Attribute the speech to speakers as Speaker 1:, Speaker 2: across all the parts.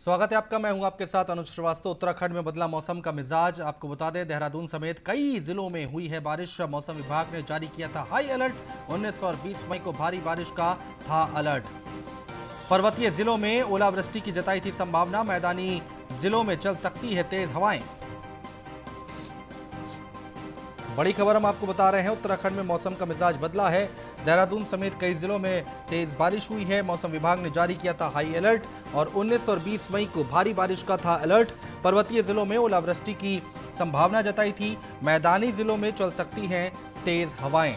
Speaker 1: स्वागत है आपका। मैं हूं आपके साथ अनुज श्रीवास्तव। उत्तराखंड में बदला मौसम का मिजाज। आपको बता दें, देहरादून समेत कई जिलों में हुई है बारिश। मौसम विभाग ने जारी किया था हाई अलर्ट। 19 और 20 मई को भारी बारिश का था अलर्ट। पर्वतीय जिलों में ओलावृष्टि की जताई थी संभावना। मैदानी जिलों में चल सकती है तेज हवाएं। बड़ी खबर हम आपको बता रहे हैं, उत्तराखंड में मौसम का मिजाज बदला है। देहरादून समेत कई जिलों में तेज बारिश हुई है। मौसम विभाग ने जारी किया था हाई अलर्ट और 19 और 20 मई को भारी बारिश का था अलर्ट। पर्वतीय जिलों में ओलावृष्टि की संभावना जताई थी। मैदानी जिलों में चल सकती हैं तेज हवाएं।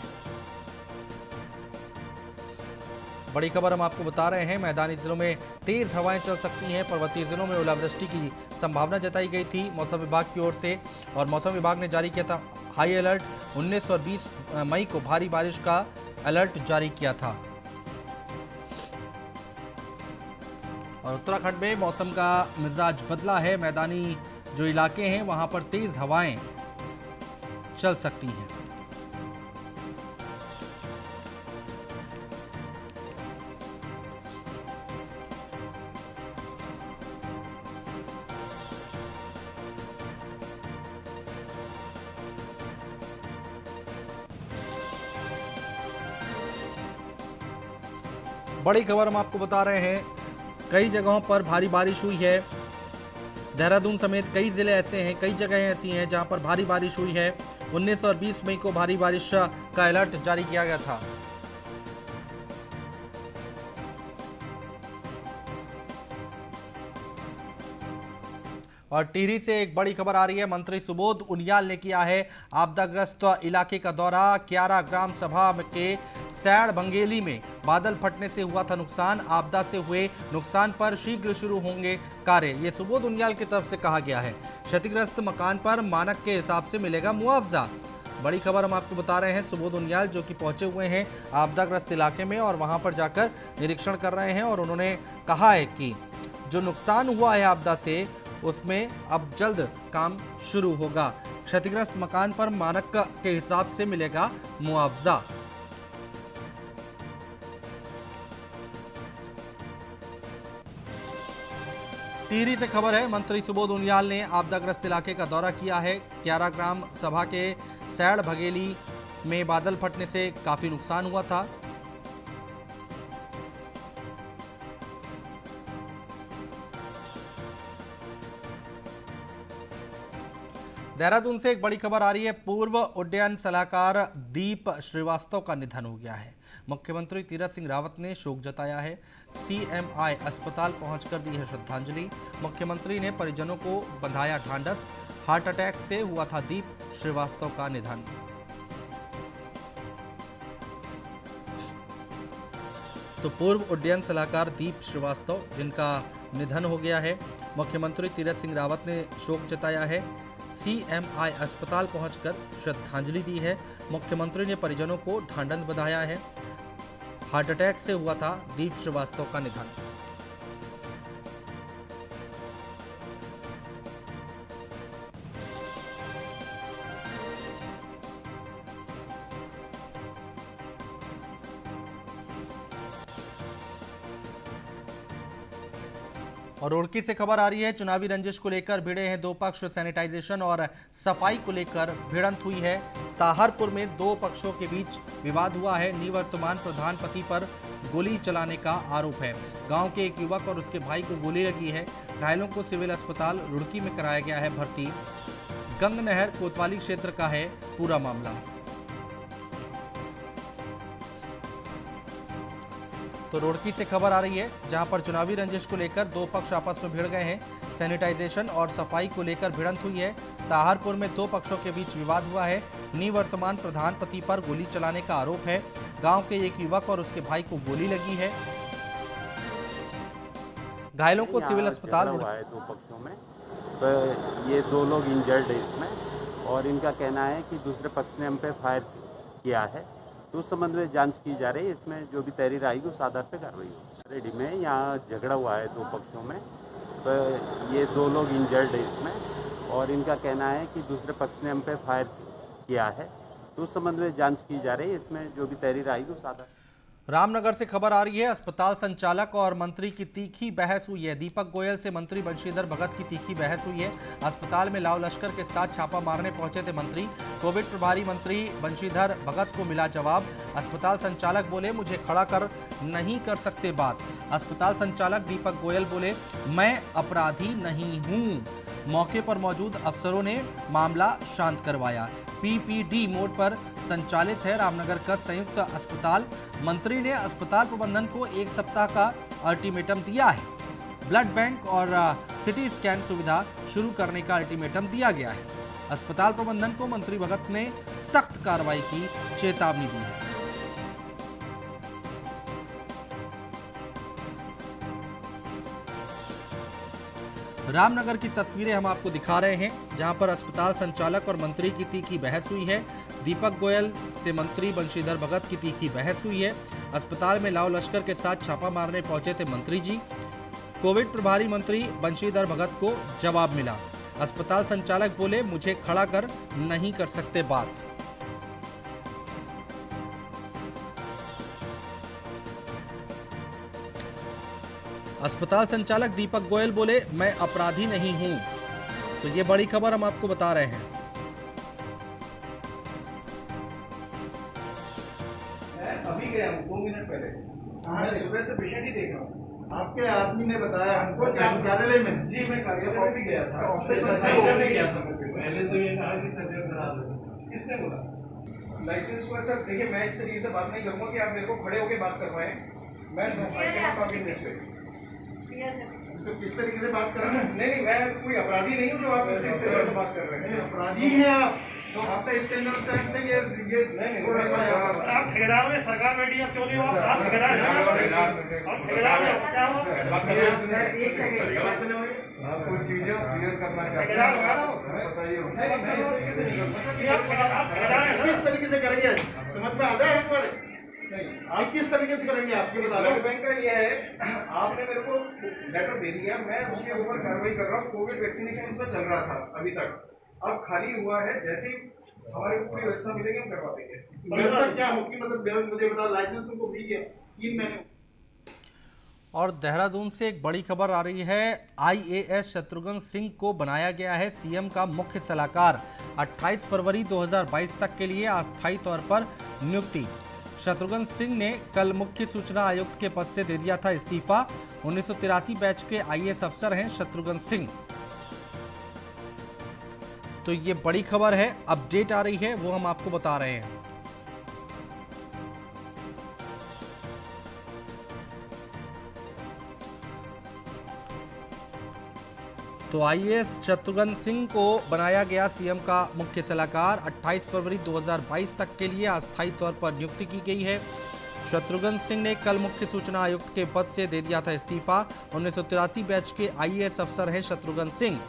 Speaker 1: बड़ी खबर हम आपको बता रहे हैं, मैदानी जिलों में तेज हवाएं चल सकती हैं। पर्वतीय जिलों में ओलावृष्टि की संभावना जताई गई थी मौसम विभाग की ओर से, और मौसम विभाग ने जारी किया था हाई अलर्ट। 19 और 20 मई को भारी बारिश का अलर्ट जारी किया था। और उत्तराखंड में मौसम का मिजाज बदला है। मैदानी जो इलाके हैं वहां पर तेज हवाएं चल सकती हैं। बड़ी खबर हम आपको बता रहे हैं, कई जगहों पर भारी बारिश हुई है। देहरादून समेत कई जिले ऐसे हैं, कई जगहें ऐसी हैं जहां पर भारी बारिश हुई है। 19 और 20 मई को भारी बारिश का अलर्ट जारी किया गया था। और टिहरी से एक बड़ी खबर आ रही है। मंत्री सुबोध उनियाल ने किया है आपदाग्रस्त इलाके का दौरा। क्यारा ग्राम सभा के सैड़ बंगेली में बादल फटने से हुआ था नुकसान। आपदा से हुए नुकसान पर शीघ्र शुरू होंगे कार्य, ये सुबोध उनियाल की तरफ से कहा गया है। क्षतिग्रस्त मकान पर मानक के हिसाब से मिलेगा मुआवजा। बड़ी खबर हम आपको बता रहे हैं, सुबोध उनियाल जो कि पहुंचे हुए हैं आपदाग्रस्त इलाके में और वहां पर जाकर निरीक्षण कर रहे हैं। और उन्होंने कहा है कि जो नुकसान हुआ है आपदा से, उसमें अब जल्द काम शुरू होगा। क्षतिग्रस्त मकान पर मानक के हिसाब से मिलेगा मुआवजा। टिहरी से खबर है, मंत्री सुबोध उनियाल ने आपदाग्रस्त इलाके का दौरा किया है। क्यारा ग्राम सभा के सैड़ भगेली में बादल फटने से काफी नुकसान हुआ था। देहरादून से एक बड़ी खबर आ रही है। पूर्व उड्डयन सलाहकार दीप श्रीवास्तव का निधन हो गया है। मुख्यमंत्री तीरथ सिंह रावत ने शोक जताया है। सीएमआई अस्पताल पहुंचकर दी है श्रद्धांजलि। मुख्यमंत्री ने परिजनों को बंधाया ढांढस। हार्ट अटैक से हुआ था दीप श्रीवास्तव का निधन। तो पूर्व उड्डयन सलाहकार दीप श्रीवास्तव जिनका निधन हो गया है, मुख्यमंत्री तीरथ सिंह रावत ने शोक जताया है। सीएमआई अस्पताल पहुंचकर श्रद्धांजलि दी है। मुख्यमंत्री ने परिजनों को ढांढस बंधाया है। हार्ट अटैक से हुआ था दीप श्रीवास्तव का निधन। और रुड़की से खबर आ रही है, चुनावी रंजिश को लेकर भिड़े हैं दो पक्ष। सैनिटाइजेशन और सफाई को लेकर भिड़ंत हुई है। ताहरपुर में दो पक्षों के बीच विवाद हुआ है। निवर्तमान प्रधान पति पर गोली चलाने का आरोप है। गांव के एक युवक और उसके भाई को गोली लगी है। घायलों को सिविल अस्पताल रुड़की में कराया गया है भर्ती। गंगनहर कोतवाली क्षेत्र का है पूरा मामला। तो रुड़की से खबर आ रही है, जहां पर चुनावी रंजिश को लेकर दो पक्ष आपस में भिड़ गए हैं। सैनिटाइजेशन और सफाई को लेकर भिड़ंत हुई है। ताहरपुर में दो पक्षों के बीच विवाद हुआ है। निवर्तमान प्रधान पति पर गोली चलाने का आरोप है। गांव के एक युवक और उसके भाई को गोली लगी है। घायलों को सिविल अस्पताल
Speaker 2: हुआ है दो पक्षों में, तो ये दो लोग इंजर्ड है इसमें, और इनका कहना है कि दूसरे पक्ष ने हम पे फायर किया है। तो उस संबंध में जांच की जा रही है। इसमें जो भी तहरीर आएगी उस आधार पर कार्रवाई होगी। रेडी में यहाँ झगड़ा हुआ है दो पक्षों में, तो ये दो लोग इंजर्ड है इसमें, और इनका कहना है कि दूसरे पक्ष ने हम पे फायर किया है। तो उस संबंध में जांच की जा रही है। इसमें जो भी तहरीर आएगी उस आधार।
Speaker 1: रामनगर से खबर आ रही है। अस्पताल संचालक और मंत्री की तीखी बहस हुई है। दीपक गोयल से मंत्री बंशीधर भगत की तीखी बहस हुई है। अस्पताल में लाव लश्कर के साथ छापा मारने पहुंचे थे मंत्री। कोविड प्रभारी मंत्री बंशीधर भगत को मिला जवाब। अस्पताल संचालक बोले, मुझे खड़ा कर नहीं कर सकते बात। अस्पताल संचालक दीपक गोयल बोले, मैं अपराधी नहीं हूं। मौके पर मौजूद अफसरों ने मामला शांत करवाया। पीपीडी मोड पर संचालित है रामनगर का संयुक्त अस्पताल। मंत्री ने अस्पताल प्रबंधन को 1 सप्ताह का अल्टीमेटम दिया है। ब्लड बैंक और सिटी स्कैन सुविधा शुरू करने का अल्टीमेटम दिया गया है। अस्पताल प्रबंधन को मंत्री भगत ने सख्त कार्रवाई की चेतावनी दी है। रामनगर की तस्वीरें हम आपको दिखा रहे हैं, जहां पर अस्पताल संचालक और मंत्री की तीखी बहस हुई है। दीपक गोयल से मंत्री बंशीधर भगत की तीखी बहस हुई है। अस्पताल में लाव लश्कर के साथ छापा मारने पहुंचे थे मंत्री जी। कोविड प्रभारी मंत्री बंशीधर भगत को जवाब मिला। अस्पताल संचालक बोले, मुझे खड़ा कर नहीं कर सकते बात। अस्पताल संचालक दीपक गोयल बोले, मैं अपराधी नहीं हूं। तो ये बड़ी खबर हम आपको बता रहे हैं।
Speaker 3: मैं अभी गया हूँ 2 मिनट पहले। मैं सुबह से पेशेंट ही देख रहा हूँ।
Speaker 4: आपके आदमी ने बताया हमको कि आप कार्यालय में।
Speaker 3: जी, मैं कार्यालय में भी गया था।
Speaker 4: हॉस्पिटल
Speaker 3: में गया था। पहले तो ये कहा कि तबीयत खराब है। किसने बोला? लाइसेंस को सर देखिए, मैं इस तरीके से बात नहीं करूँगा कि आप मेरे को खड़े होकर बात करवाएं। मैं
Speaker 4: तो किस तरीके से बात कर रहे हैं?
Speaker 3: नहीं, मैं कोई अपराधी नहीं हूँ जो आप इस तरीके से बात कर रहे हैं।
Speaker 4: अपराधी हैं आप। तो आपका इसके अंदर ये
Speaker 5: आप ठेकेदार में सरकार बैठी है, क्यों नहीं हो आप ठेकेदार हैं? आप ठेकेदार में क्या हो?
Speaker 4: एक सेकंड
Speaker 3: कुछ चीजें क्लियर करना
Speaker 5: ठेकेदार होगा ना?
Speaker 3: बताइए। मैं इस तरीके से नहीं करता।
Speaker 5: आप ठेकेदार हैं ना?
Speaker 4: किस तरीके से करेंगे समझ में आता है हमारे? आप किस तरीके से करेंगे आपके बता
Speaker 3: ब्लड बैंक का ये है, आपने मेरे को लेटर दे दिया, मैं उसके ऊपर कार्रवाई कर रहा हूँ। कोविड वैक्सीनेशन इसमें चल रहा था अभी तक, अब खाली हुआ है। जैसे ही हमारे को पूरी व्यवस्था मिलेगी हम करवा देंगे।
Speaker 4: व्यवस्था क्या होगी? मतलब मुझे बता, लाइसेंस तुमको मिल गया 3 महीने।
Speaker 1: और देहरादून से एक बड़ी खबर आ रही है। आईएएस शत्रुघ्न सिंह को बनाया गया है सीएम का मुख्य सलाहकार। 28 फरवरी 2022 तक के लिए अस्थायी तौर पर नियुक्ति। शत्रुघ्न सिंह ने कल मुख्य सूचना आयुक्त के पद से दे दिया था इस्तीफा। 1983 बैच के आईएएस अफसर हैं शत्रुघ्न सिंह। तो ये बड़ी खबर है, अपडेट आ रही है, वो हम आपको बता रहे हैं। तो आईएएस शत्रुघ्न सिंह को बनाया गया सीएम का मुख्य सलाहकार। 28 फरवरी 2022 तक के लिए अस्थायी तौर पर नियुक्ति की गई है। शत्रुघ्न सिंह ने कल मुख्य सूचना आयुक्त के पद से दे दिया था इस्तीफा। 1983 बैच के आईएएस अफसर हैं शत्रुघ्न सिंह।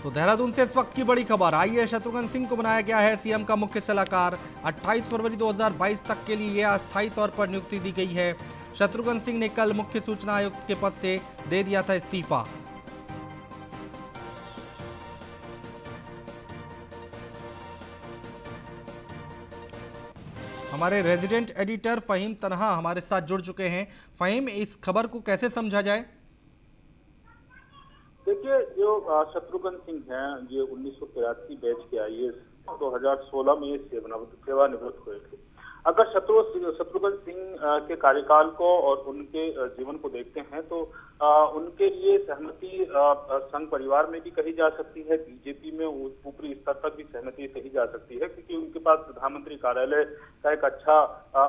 Speaker 1: तो देहरादून से इस वक्त की बड़ी खबर। आईएएस शत्रुघ्न सिंह को बनाया गया है सीएम का मुख्य सलाहकार। 28 फरवरी 2022 तक के लिए अस्थायी तौर पर नियुक्ति दी गई है। शत्रुघ्न सिंह ने कल मुख्य सूचना आयुक्त के पद से दे दिया था इस्तीफा। हमारे रेजिडेंट एडिटर फहीम तनहा हमारे साथ जुड़ चुके हैं। फहीम, इस खबर को कैसे समझा जाए?
Speaker 6: देखिए, जो शत्रुघ्न सिंह हैं, ये 1983 बैच के आईएएस 2016 में सेवानिवृत्त हुए थे। अगर शत्रुघ्न सिंह के कार्यकाल को और उनके जीवन को देखते हैं तो उनके लिए सहमति संघ परिवार में भी कही जा सकती है, बीजेपी में ऊपरी स्तर तक भी सहमति कही जा सकती है, क्योंकि उनके पास प्रधानमंत्री कार्यालय का एक अच्छा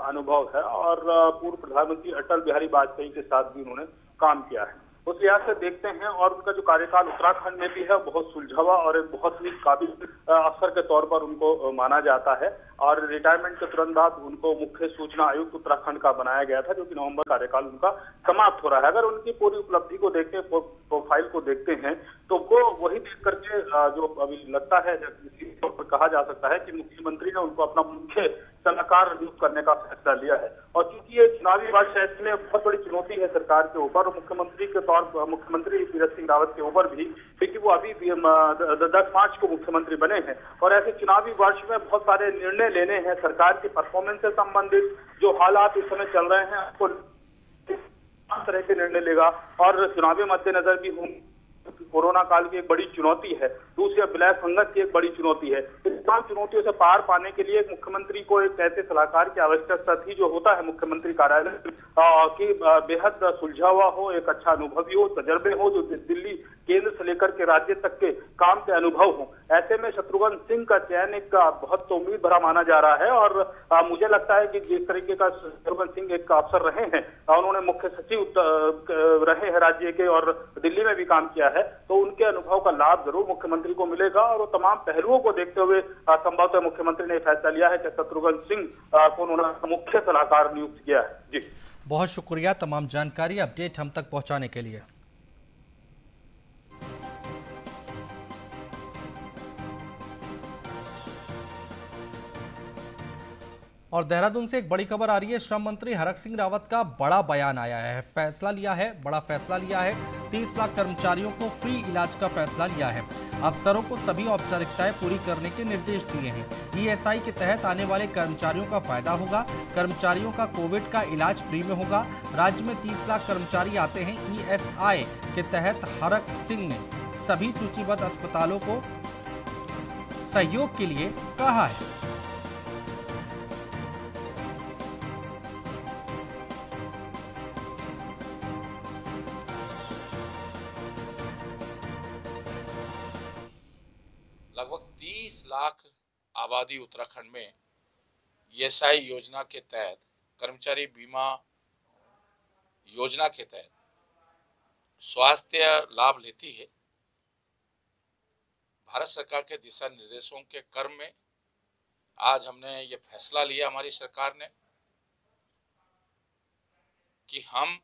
Speaker 6: अनुभव है और पूर्व प्रधानमंत्री अटल बिहारी वाजपेयी के साथ भी उन्होंने काम किया है। उस लिहाज से देखते हैं, और उनका जो कार्यकाल उत्तराखंड में भी है बहुत सुलझावा और एक बहुत ही काबिल अफसर के तौर पर उनको माना जाता है। और रिटायरमेंट के तुरंत बाद उनको मुख्य सूचना आयुक्त उत्तराखंड का बनाया गया था, जो कि नवंबर कार्यकाल उनका समाप्त हो रहा है। अगर उनकी पूरी उपलब्धि को देखते हैं, प्रोफाइल को देखते हैं, तो वो वही देख करके जो अभी लगता है, इसी तौर पर कहा जा सकता है कि मुख्यमंत्री ने उनको अपना मुख्य सलाहकार नियुक्त करने का फैसला लिया है। और चूंकि ये चुनावी वर्ष है, इसमें बहुत बड़ी चुनौती है सरकार के ऊपर और मुख्यमंत्री तीरथ सिंह रावत के ऊपर भी, क्योंकि वो अभी 10 मार्च को मुख्यमंत्री बने हैं और ऐसे चुनावी वर्ष में बहुत सारे निर्णय लेने हैं सरकार की परफॉर्मेंस से संबंधित। जो हालात इस समय चल रहे हैं उसको तरह के निर्णय लेगा और चुनावी मद्देनजर भी होंगे। कोरोना काल की एक बड़ी चुनौती है, दूसरी विलय संगत की एक बड़ी चुनौती है। इन तमाम चुनौतियों से पार पाने के लिए मुख्यमंत्री को एक ऐसे सलाहकार की आवश्यकता थी जो होता है मुख्यमंत्री कार्यालय की बेहद सुलझा हुआ हो, एक अच्छा अनुभवी हो, तजर्बे हो, जो दिल्ली केंद्र से लेकर के राज्य तक के काम के अनुभव हो। ऐसे में शत्रुघ्न सिंह का चयन एक बहुत उम्मीद भरा माना जा रहा है और मुझे लगता है कि जिस तरीके का शत्रुघ्न सिंह एक अफसर रहे हैं, उन्होंने मुख्य सचिव रहे हैं राज्य के और दिल्ली में भी काम किया है, तो उनके अनुभव का लाभ जरूर मुख्यमंत्री को मिलेगा और वो तमाम पहलुओं को देखते हुए संभवतः मुख्यमंत्री ने फैसला लिया है कि शत्रुघ्न सिंह को उन्होंने मुख्य सलाहकार नियुक्त किया है। जी,
Speaker 1: बहुत शुक्रिया तमाम जानकारी अपडेट हम तक पहुंचाने के लिए। और देहरादून से एक बड़ी खबर आ रही है। श्रम मंत्री हरक सिंह रावत का बड़ा बयान आया है, बड़ा फैसला लिया है। 30 लाख कर्मचारियों को फ्री इलाज का फैसला लिया है। अफसरों को सभी औपचारिकताएं पूरी करने के निर्देश दिए हैं। ईएसआई के तहत आने वाले कर्मचारियों का फायदा होगा। कर्मचारियों का कोविड का इलाज फ्री में होगा। राज्य में 30 लाख कर्मचारी आते हैं। ईएसआई के तहत हरक सिंह ने सभी सूचीबद्ध अस्पतालों को सहयोग के लिए कहा है।
Speaker 7: लगभग 30 लाख आबादी उत्तराखंड में ईएसआई योजना के तहत, कर्मचारी बीमा योजना के तहत स्वास्थ्य लाभ लेती है। भारत सरकार के दिशा निर्देशों के क्रम में आज हमने ये फैसला लिया हमारी सरकार ने कि हम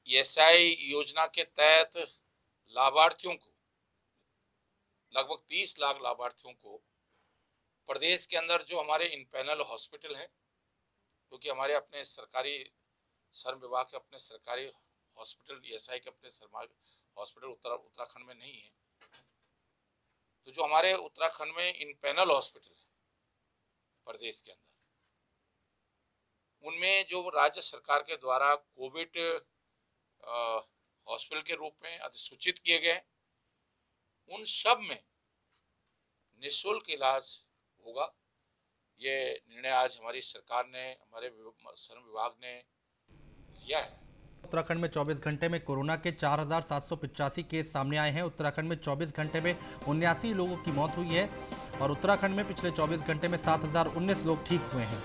Speaker 7: ईएसआई योजना के तहत लाभार्थियों को, लगभग 30 लाख लाभार्थियों को प्रदेश के अंदर जो हमारे इन पैनल हॉस्पिटल है, क्योंकि हमारे अपने सरकारी श्रम विभाग के अपने सरकारी हॉस्पिटल, ईएसआई के अपने हॉस्पिटल उत्तराखंड में नहीं है, तो जो हमारे उत्तराखंड में इन पैनल हॉस्पिटल है प्रदेश के अंदर, उनमें जो राज्य सरकार के द्वारा कोविड हॉस्पिटल के रूप में अधिसूचित किए गए, उन सब में निःशुल्क इलाज होगा। ये निर्णय आज हमारी सरकार ने, हमारे श्रम विभाग ने लिया है।
Speaker 1: उत्तराखंड में 24 घंटे में कोरोना के 4,785 केस सामने आए हैं। उत्तराखंड में 24 घंटे में 79 लोगों की मौत हुई है और उत्तराखंड में पिछले 24 घंटे में 7,019 लोग ठीक हुए हैं।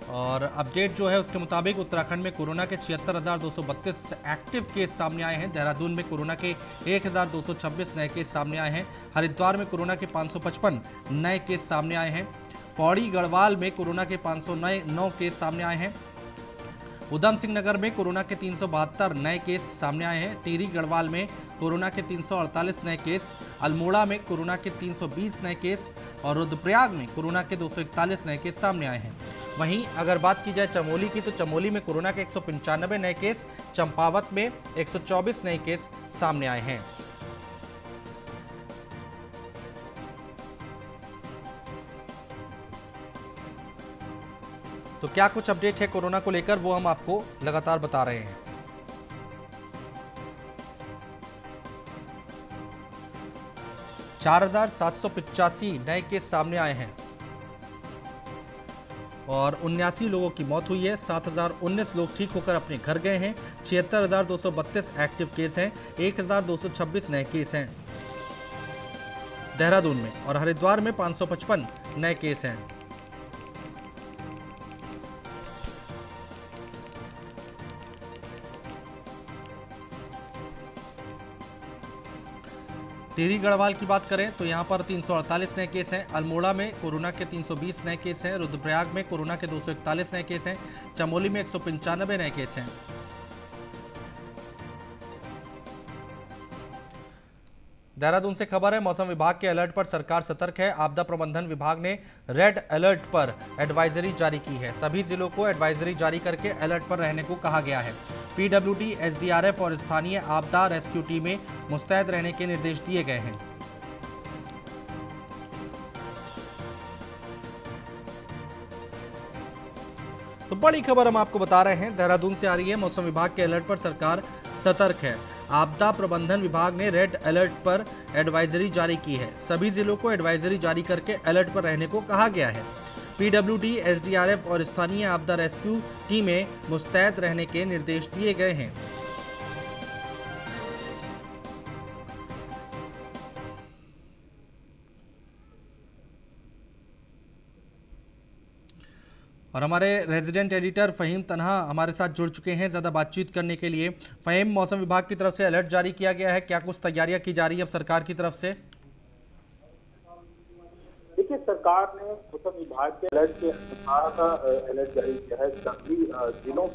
Speaker 1: और अपडेट जो है उसके मुताबिक उत्तराखंड में कोरोना के 76,232 एक्टिव केस सामने आए हैं। देहरादून में कोरोना के 1,226 नए केस सामने आए हैं। हरिद्वार में कोरोना के 555 नए केस सामने आए हैं। पौड़ी गढ़वाल में कोरोना के 509 केस सामने आए हैं। उधम सिंह नगर में कोरोना के 372 नए केस सामने आए हैं। टिहरी गढ़वाल में कोरोना के 348 नए केस, अल्मोड़ा में कोरोना के 320 नए केस और रुद्रप्रयाग में कोरोना के 241 नए केस सामने आए हैं। वहीं अगर बात की जाए चमोली की, तो चमोली में कोरोना के 195 नए केस, चंपावत में 124 नए केस सामने आए हैं। तो क्या कुछ अपडेट है कोरोना को लेकर, वो हम आपको लगातार बता रहे हैं। चार 4,785 नए केस सामने आए हैं और 79 लोगों की मौत हुई है। 7,019 लोग ठीक होकर अपने घर गए हैं। 76,232 एक्टिव केस हैं। 1,226 नए केस हैं देहरादून में और हरिद्वार में 555 नए केस हैं। टिहरी गढ़वाल की बात करें तो यहां पर 348 नए केस हैं। अल्मोड़ा में कोरोना के 320 नए केस हैं। रुद्रप्रयाग में कोरोना के 241 नए केस हैं। चमोली में 195 नए केस हैं। देहरादून से खबर है, मौसम विभाग के अलर्ट पर सरकार सतर्क है। आपदा प्रबंधन विभाग ने रेड अलर्ट पर एडवाइजरी जारी की है। सभी जिलों को एडवाइजरी जारी करके अलर्ट पर रहने को कहा गया है। पीडब्ल्यूडी, एसडीआरएफ और स्थानीय आपदा रेस्क्यू टीमें मुस्तैद रहने के निर्देश दिए गए हैं। तो बड़ी खबर हम आपको बता रहे हैं, देहरादून से आ रही है। मौसम विभाग के अलर्ट पर सरकार सतर्क है। आपदा प्रबंधन विभाग ने रेड अलर्ट पर एडवाइजरी जारी की है। सभी जिलों को एडवाइजरी जारी करके अलर्ट पर रहने को कहा गया है। पीडब्ल्यूडी, एसडीआरएफ और स्थानीय आपदा रेस्क्यू टीमें मुस्तैद रहने के निर्देश दिए गए हैं। और हमारे रेजिडेंट एडिटर फ़हीम तन्हा हमारे साथ जुड़ चुके हैं ज़्यादा बातचीत करने के लिए। फ़हीम, मौसम विभाग की तरफ से अलर्ट जारी किया गया है, क्या कुछ तैयारियां की जा रही है अब सरकार की तरफ से?
Speaker 6: देखिए, सरकार ने मौसम विभाग के अलर्ट के अनुसार अलर्ट जारी किया है सभी जिलों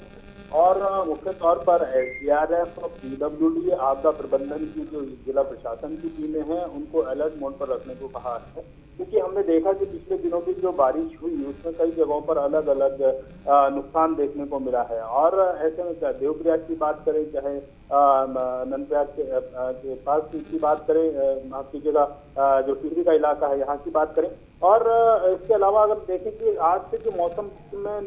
Speaker 6: और मुख्य तौर पर एसडीआरएफ, पीडब्ल्यूडी, आपदा प्रबंधन की जो जिला प्रशासन की टीमें हैं उनको अलर्ट मोड पर रखने को कहा है। क्योंकि हमने देखा कि पिछले दिनों की जो बारिश हुई उसमें कई जगहों पर अलग अलग नुकसान देखने को मिला है। और ऐसे में चाहे देवप्रयाग की बात करें, चाहे नंदप्रयाग के पास की बात करें, माफ कीजिएगा, जो टिहरी का इलाका है यहाँ की बात करें, और इसके अलावा अगर देखें कि आज से जो मौसम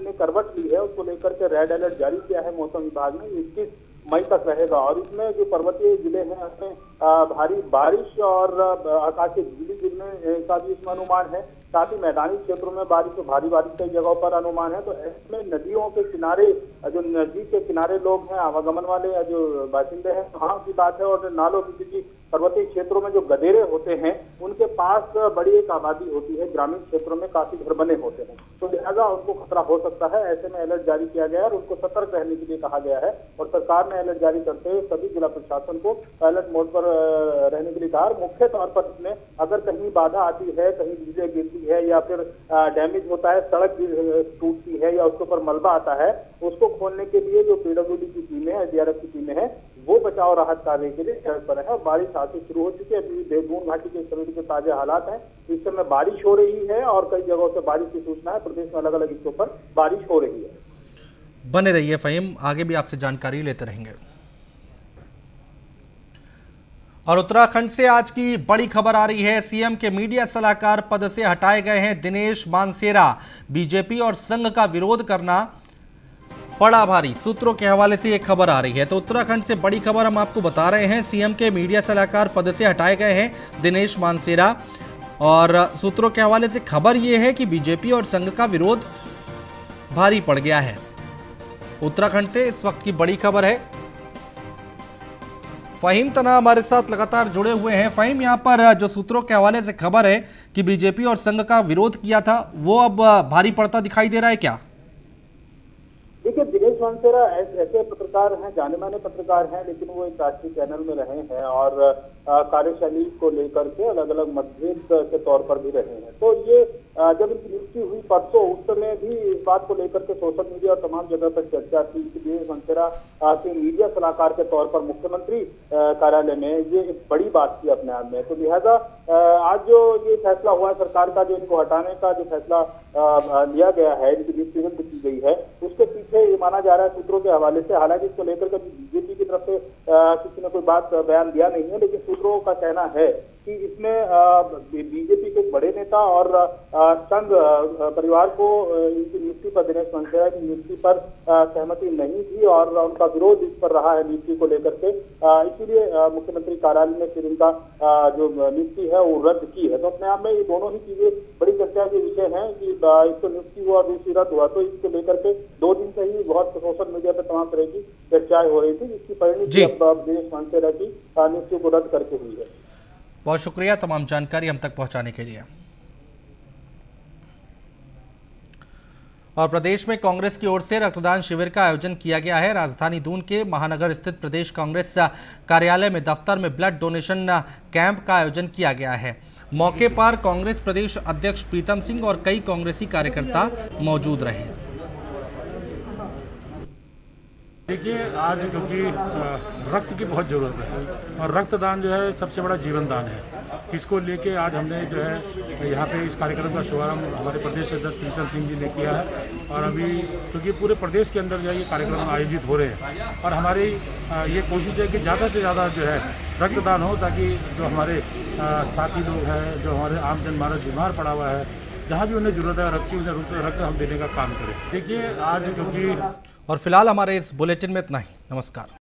Speaker 6: ने करवट ली है उसको लेकर के रेड अलर्ट जारी किया है मौसम विभाग ने, 21 मई तक रहेगा। और इसमें जो पर्वतीय जिले हैं उसमें भारी बारिश और आकाशीय बिजली गिरने का भी इसमें अनुमान है। साथ ही मैदानी क्षेत्रों में बारिश और भारी बारिश कई जगहों पर अनुमान है। तो इसमें नदियों के किनारे, जो नदी के किनारे लोग हैं, आवागमन वाले जो बासिंदे हैं, वहाँ की बात है। और नालों की पर्वतीय क्षेत्रों में जो गदेरे होते हैं उनके पास बड़ी एक आबादी होती है, ग्रामीण क्षेत्रों में काफी घर बने होते हैं, तो लिहाजा उनको खतरा हो सकता है। ऐसे में अलर्ट जारी किया गया है और उनको सतर्क रहने के लिए कहा गया है। और सरकार ने अलर्ट जारी करते हुए सभी जिला प्रशासन को अलर्ट मोड पर रहने के लिए कहा। मुख्य तौर पर इसमें अगर कहीं बाधा आती है, कहीं बिजली गिरती है या फिर डैमेज होता है, सड़क टूटती है या उसके ऊपर मलबा आता है, उसको खोलने के लिए जो पीडब्ल्यूडी की टीमें हैं, एसडीआरएफ की टीमें हैं, वो बचाव राहत कार्य के लिए सड़क पर है। बारिश आज से शुरू हो चुकी है। अभी देवगुन घाटी के सभी के ताजा हालात हैं, इस समय बारिश हो रही है और कई जगहों से बारिश की सूचना है। प्रदेश में अलग अलग हिस्सों पर बारिश हो रही है।
Speaker 1: बने रहिए फ़हीम, आगे भी आपसे जानकारी लेते रहेंगे। और उत्तराखंड से आज की बड़ी खबर आ रही है, सीएम के मीडिया सलाहकार पद से हटाए गए हैं दिनेश मानसेरा। बीजेपी और संघ का विरोध करना पड़ा भारी, सूत्रों के हवाले से ये खबर आ रही है। तो उत्तराखंड से बड़ी खबर हम आपको बता रहे हैं, सीएम के मीडिया सलाहकार पद से हटाए गए हैं दिनेश मानसेरा। और सूत्रों के हवाले से खबर ये है कि बीजेपी और संघ का विरोध भारी पड़ गया है। उत्तराखंड से इस वक्त की बड़ी खबर है। फ़हीम तना हमारे साथ लगातार जुड़े हुए हैं। फ़हीम, यहाँ पर जो सूत्रों के हवाले से खबर है कि बीजेपी और संघ का विरोध किया था, वो अब भारी पड़ता दिखाई दे रहा है क्या?
Speaker 6: देखिए, दिनेश मानसेरा ऐसे पत्रकार हैं, जाने माने पत्रकार हैं, लेकिन वो एक राष्ट्रीय चैनल में रहे हैं और कार्यशैली को लेकर के अलग अलग मतभेद के तौर पर भी रहे हैं। तो ये जब इनकी नियुक्ति हुई परसों, उस समय भी इस बात को लेकर के सोशल मीडिया और तमाम जगह पर चर्चा थी कि दिनेश मानसेरा के मीडिया सलाहकार के तौर पर मुख्यमंत्री कार्यालय में, ये एक बड़ी बात थी अपने आप में। तो लिहाजा आज जो ये फैसला हुआ है सरकार का, जो इनको हटाने का जो फैसला लिया गया है, इनकी नियुक्ति रद्द की गई है, उसके पीछे ये माना जा रहा है सूत्रों के हवाले से, हालांकि इसको लेकर के बीजेपी की तरफ से किसी ने कोई बात बयान दिया नहीं है, लेकिन सूत्रों का कहना है कि इसमें बीजेपी के बड़े नेता और संघ परिवार को इनकी नियुक्ति पर, दिनेश मानसेरा की नियुक्ति पर सहमति नहीं थी और उनका विरोध इस पर रहा है नियुक्ति को लेकर के। इसीलिए मुख्यमंत्री कार्यालय ने फिर इनका जो नियुक्ति है वो रद्द की है। तो अपने आप में ये दोनों ही चीजें बड़ी चर्चा के विषय हैं कि एक तो नियुक्ति हुआ, दूसरी रद्द हुआ। तो इसको लेकर के 2 दिन से ही बहुत सोशल मीडिया पर तमाम तरह की चर्चाएं हो रही थी, जिसकी परिणति अब दिनेश मानसेरा की नियुक्ति को रद्द करके हुई है।
Speaker 1: बहुत शुक्रिया तमाम जानकारी हम तक पहुंचाने के लिए। और प्रदेश में कांग्रेस की ओर से रक्तदान शिविर का आयोजन किया गया है। राजधानी दून के महानगर स्थित प्रदेश कांग्रेस कार्यालय में दफ्तर में ब्लड डोनेशन कैंप का आयोजन किया गया है। मौके पर कांग्रेस प्रदेश अध्यक्ष प्रीतम सिंह और कई कांग्रेसी कार्यकर्ता मौजूद रहे।
Speaker 8: देखिए, आज क्योंकि रक्त की बहुत ज़रूरत है और रक्तदान जो है सबसे बड़ा जीवन दान है। इसको लेके आज हमने जो है यहाँ पे इस कार्यक्रम का शुभारंभ हमारे प्रदेश अध्यक्ष प्रीतम सिंह जी ने किया है और अभी क्योंकि पूरे प्रदेश के अंदर जो है ये कार्यक्रम आयोजित हो रहे हैं और हमारी ये कोशिश है कि ज़्यादा से ज़्यादा जो है रक्तदान हो, ताकि जो हमारे साथी लोग हैं, जो हमारे आम जनमानस बीमार पड़ा हुआ है, जहाँ भी उन्हें ज़रूरत है रक्त की, उन्हें रक्त हम देने का काम करें। देखिए, आज क्योंकि
Speaker 1: और फिलहाल हमारे इस बुलेटिन में इतना ही। नमस्कार।